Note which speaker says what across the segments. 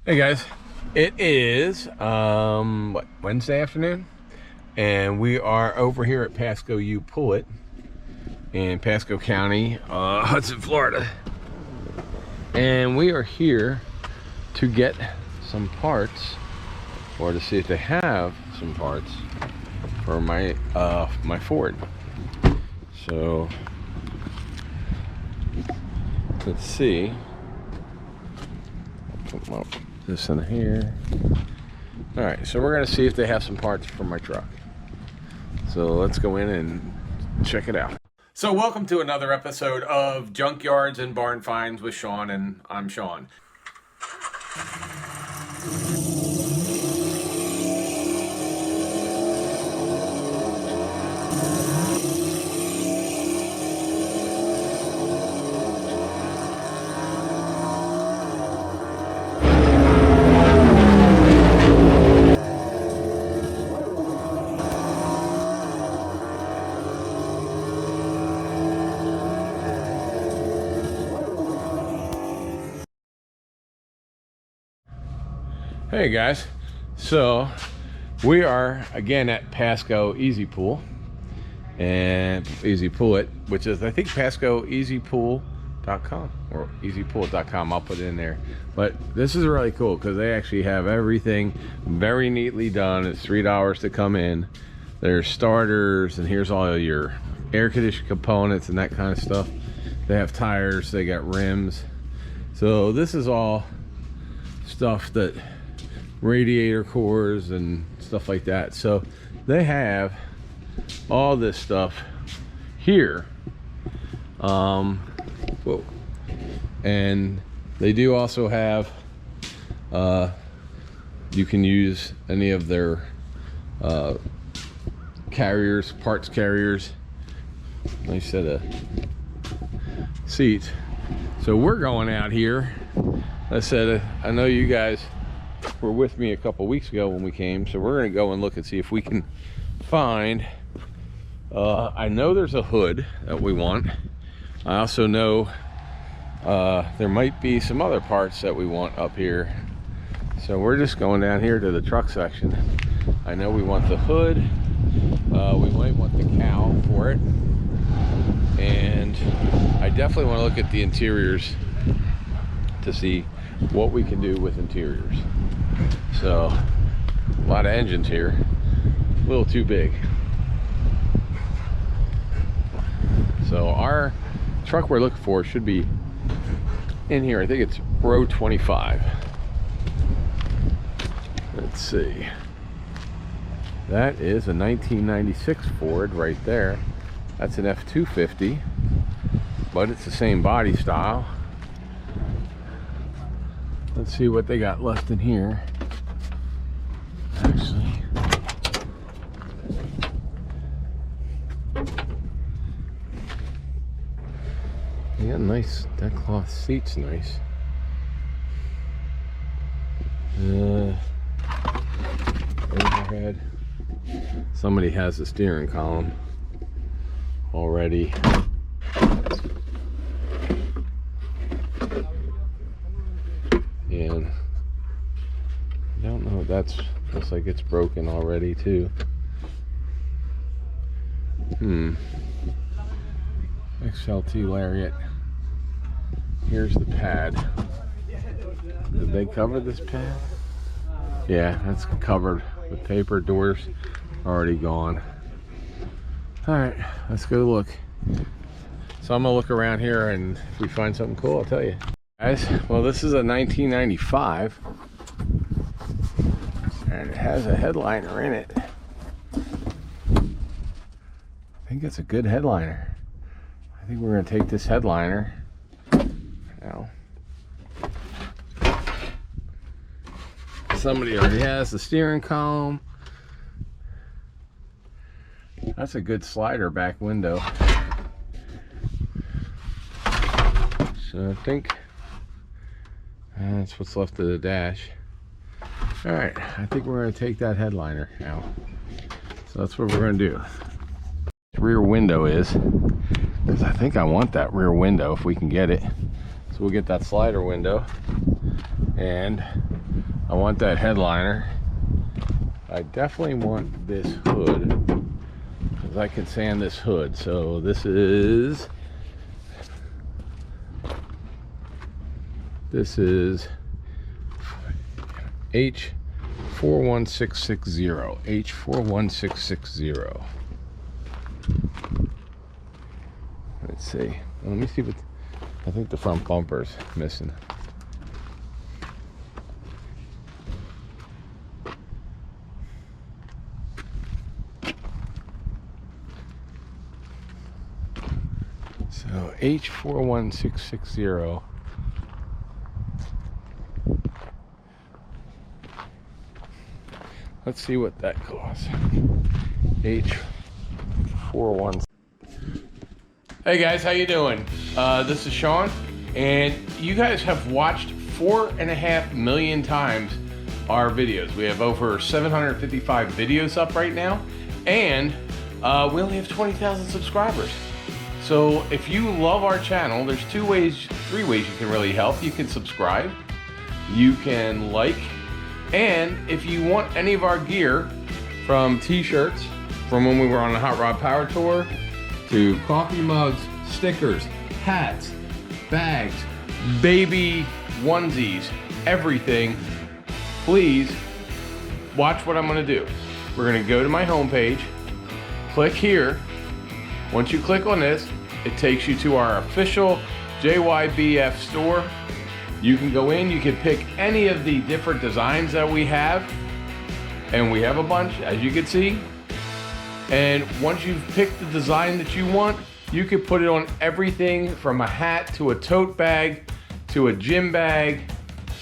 Speaker 1: Hey guys, it is Wednesday afternoon, and we are over here at Pasco U Pullet in Pasco County, Hudson, Florida. And we are here to get some parts, or to see if they have some parts for my my Ford. So let's see. Well, this in here. All right, so we're gonna see if they have some parts for my truck. So let's go in and check it out. So welcome to another episode of Junkyards and Barn Finds with Sean, and I'm Sean. Hey guys, so we are again at Pasco Easy Pool and Easy Pullet, which is I think PascoEasyPool.com or EasyPool.com. I'll put it in there. But this is really cool because they actually have everything very neatly done. It's $3 to come in. There's starters, and here's all your air conditioning components and that kind of stuff. They have tires, they got rims. So this is all stuff that radiator cores and stuff like that. So they have all this stuff here. Whoa. And they do also have you can use any of their carriers, parts carriers. Nice set of seats. So we're going out here. I said I know you guys were with me a couple weeks ago when we came, so we're gonna go and look and see if we can find I know there's a hood that we want. I also know there might be some other parts that we want up here, so we're just going down here to the truck section. I know we want the hood, we might want the cowl for it, and I definitely want to look at the interiors to see what we can do with interiors. So a lot of engines here, a little too big. So our truck we're looking for should be in here. I think it's row 25. Let's see. That is a 1996 Ford right there. That's an F-250, but it's the same body style. Let's see what they got left in here. Actually, they got nice, that cloth seat's nice. Overhead. Somebody has the steering column already. And I don't know, that's looks like it's broken already too. XLT lariat. Here's the pad. Did they cover this pad? Yeah, that's covered with paper. Doors already gone. All right, let's go look. So I'm gonna look around here, and if we find something cool, I'll tell you. Guys, well, this is a 1995, and it has a headliner in it. I think it's a good headliner. I think we're going to take this headliner now. Somebody already has the steering column. That's a good slider back window. So I think that's what's left of the dash. All right, I think we're going to take that headliner out. So that's what we're going to do. Rear window is, because I think I want that rear window if we can get it. So we'll get that slider window, and I want that headliner. I definitely want this hood, because I can sand this hood. So this is H41660. H41660. Let's see. Let me see what. I think the front bumper's missing. So H41660. Let's see what that costs. H41. Hey guys, how you doing? This is Sean, and you guys have watched 4.5 million times our videos. We have over 755 videos up right now, and we only have 20,000 subscribers. So if you love our channel, there's three ways you can really help. You can subscribe, you can like, and if you want any of our gear, from t-shirts from when we were on the Hot Rod Power Tour, to coffee mugs, stickers, hats, bags, baby onesies, everything, please watch what I'm gonna do. We're gonna go to my homepage, click here. Once you click on this, it takes you to our official JYBF store. You can go in, you can pick any of the different designs that we have, and we have a bunch, as you can see. And once you've picked the design that you want, you can put it on everything from a hat to a tote bag to a gym bag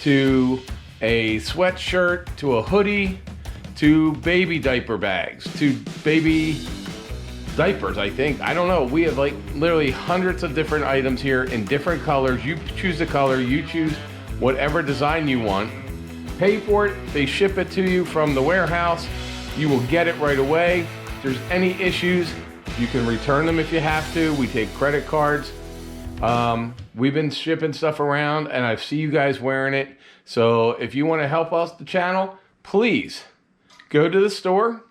Speaker 1: to a sweatshirt to a hoodie to baby diaper bags to baby diapers, I think. I don't know. We have like literally hundreds of different items here in different colors. You choose the color, you choose whatever design you want. Pay for it, they ship it to you from the warehouse. You will get it right away. If there's any issues, you can return them if you have to. We take credit cards. We've been shipping stuff around, and I see you guys wearing it. So if you want to help us, the channel, please go to the store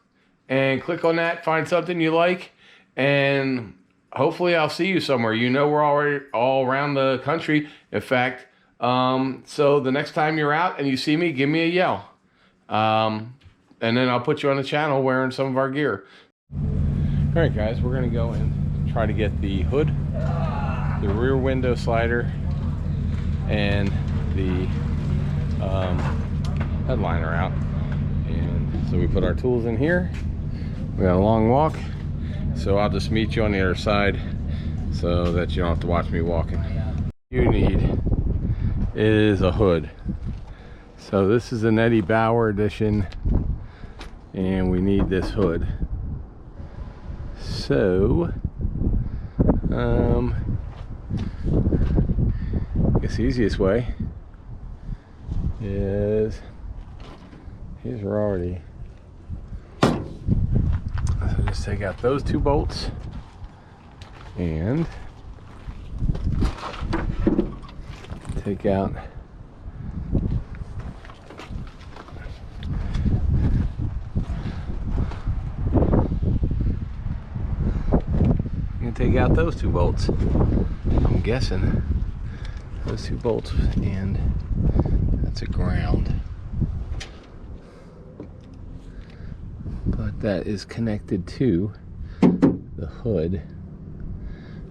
Speaker 1: and click on that, find something you like, and hopefully I'll see you somewhere. You know, we're already all around the country. In fact, so the next time you're out and you see me, give me a yell. And then I'll put you on the channel wearing some of our gear. All right, guys, we're gonna go and try to get the hood, the rear window slider, and the headliner out. And so we put our tools in here. We got a long walk, so I'll just meet you on the other side so that you don't have to watch me walking. You need is a hood. So this is an Eddie Bauer edition, and we need this hood. So I guess the easiest way is, these are already, so just take out those two bolts and take out those two bolts. I'm guessing those two bolts, and that's a ground, but that is connected to the hood.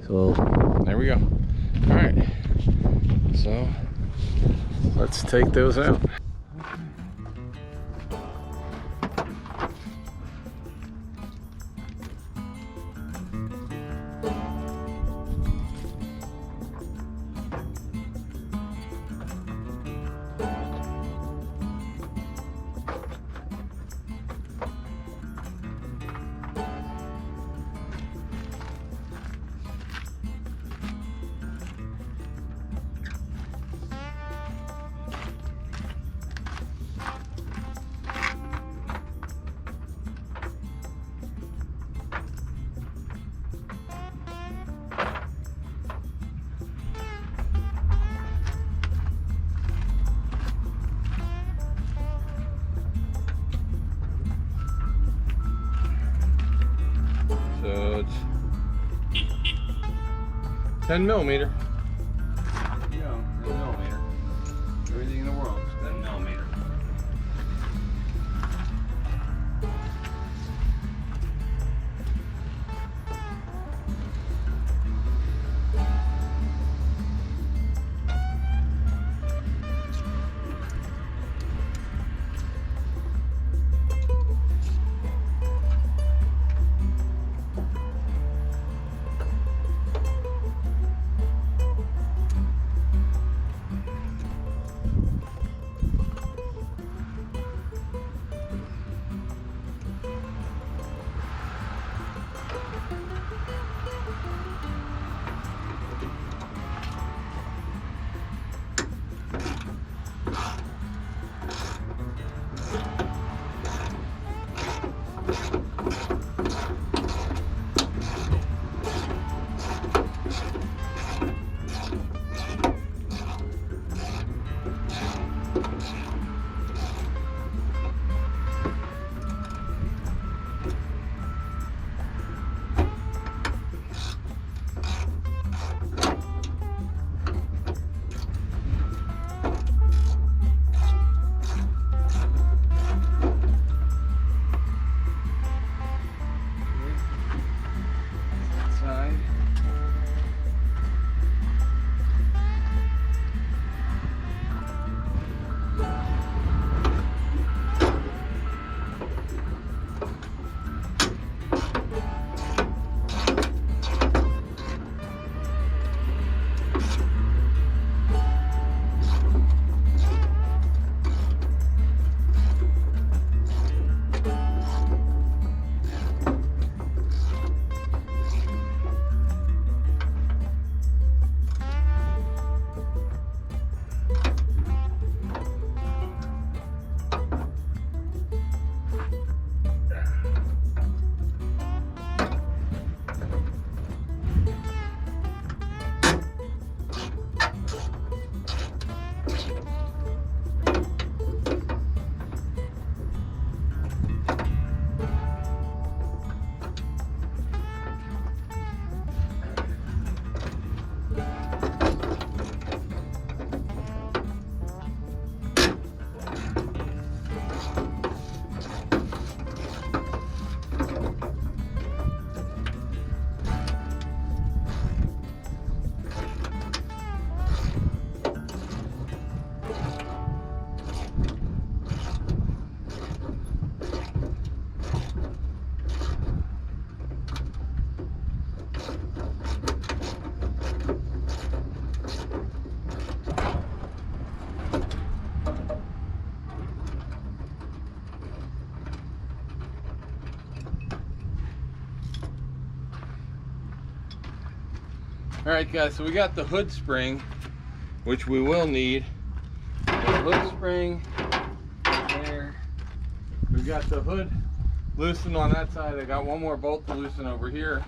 Speaker 1: So there we go. All right, so let's take those out. it's 10 millimeter. You know, 10 millimeter. Everything in the world is 10 millimeter. Alright guys, so we got the hood spring, which we will need. The hood spring there. We got the hood loosened on that side. I got one more bolt to loosen over here.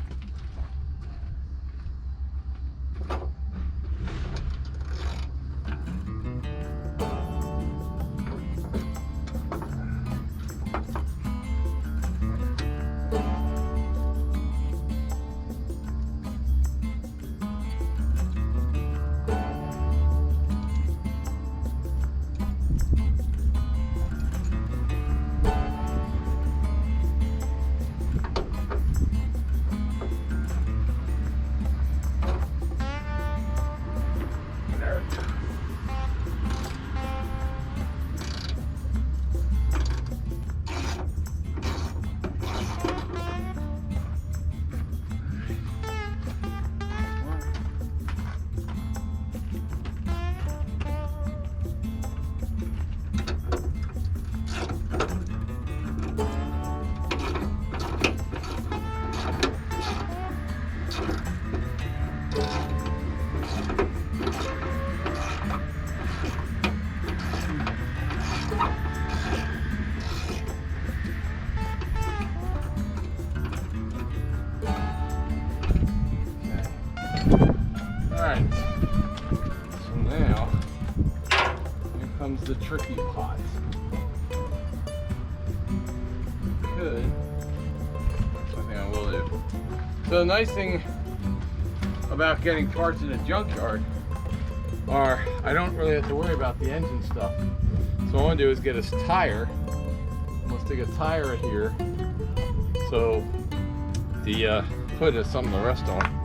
Speaker 1: The tricky pot. Good. I think I will automotive. So the nice thing about getting parts in a junkyard are I don't really have to worry about the engine stuff. So what I want to do is get a tire. I'm going to stick a tire in here so the hood has something to rest on.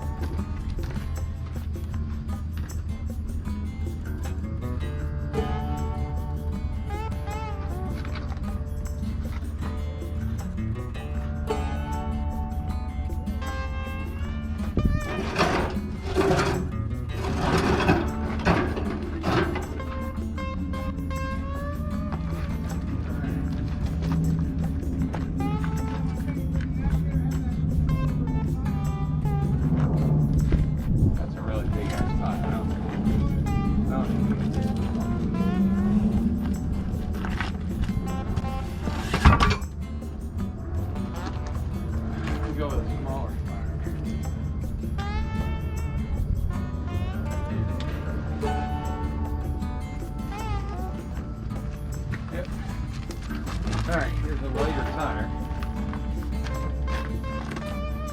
Speaker 1: Alright, here's a lighter tire.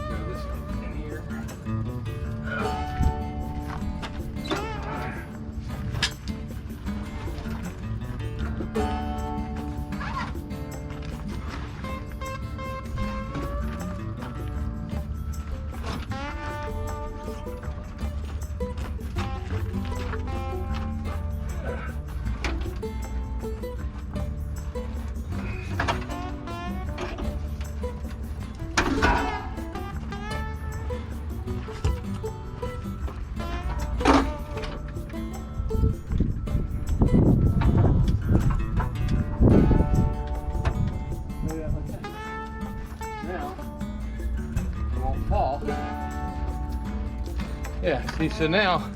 Speaker 1: Go this in here. Yeah, see, so now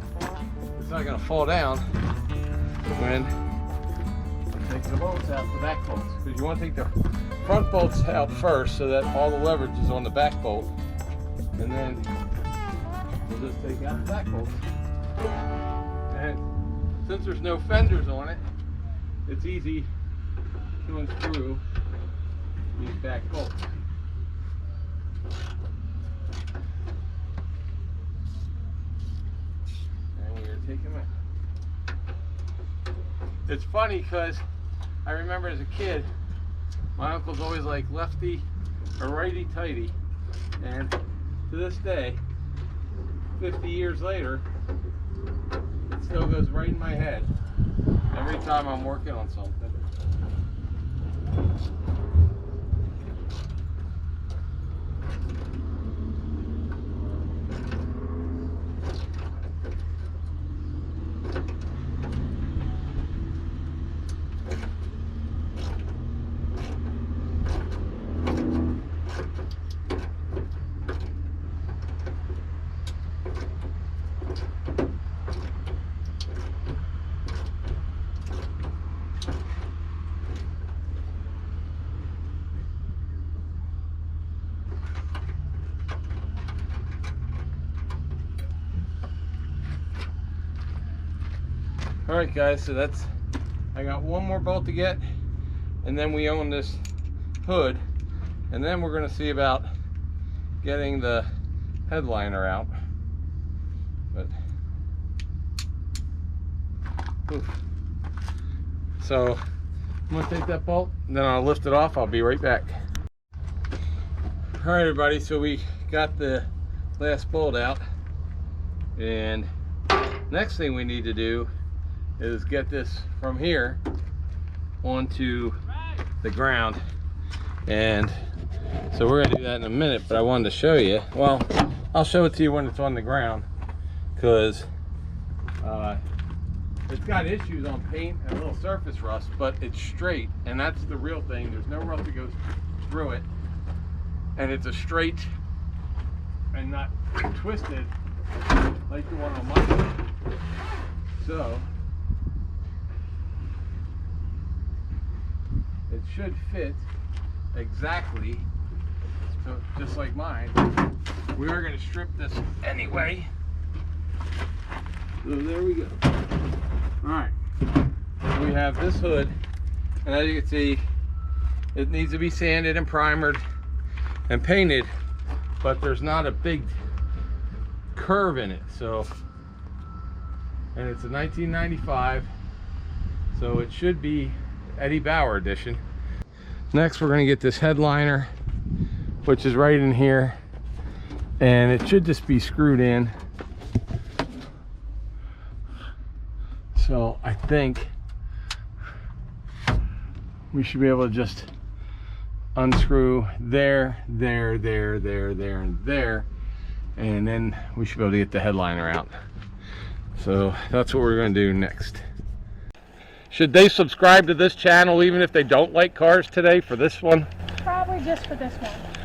Speaker 1: it's not going to fall down when I'm taking the bolts out, the back bolts. Because you want to take the front bolts out first so that all the leverage is on the back bolt. And then we'll just take out the back bolts. And since there's no fenders on it, it's easy to unscrew these back bolts. Take them in. It's funny because I remember as a kid, my uncle's always like lefty or righty tighty, and to this day, 50 years later, it still goes right in my head every time I'm working on something. Alright guys, so that's, I got one more bolt to get, and then we own this hood, and then we're going to see about getting the headliner out. But oof. So I'm going to take that bolt, and then I'll lift it off. I'll be right back. Alright everybody, so we got the last bolt out, and next thing we need to do is get this from here onto the ground. And so we're gonna do that in a minute, but I wanted to show you, well, I'll show it to you when it's on the ground, because it's got issues on paint and a little surface rust, but it's straight, and that's the real thing. There's no rust that goes through it, and it's a straight and not twisted like the one on my. So it should fit exactly, so just like mine. We are going to strip this anyway. So there we go. Alright, so we have this hood, and as you can see, it needs to be sanded and primered and painted but there's not a big curve in it. So, and it's a 1995, so it should be Eddie Bauer edition. Next, we're going to get this headliner, which is right in here, and it should just be screwed in. So I think we should be able to just unscrew there, and there, and then we should be able to get the headliner out. So that's what we're going to do next. Should they subscribe to this channel even if they don't like cars today for this one?
Speaker 2: Probably just for this one.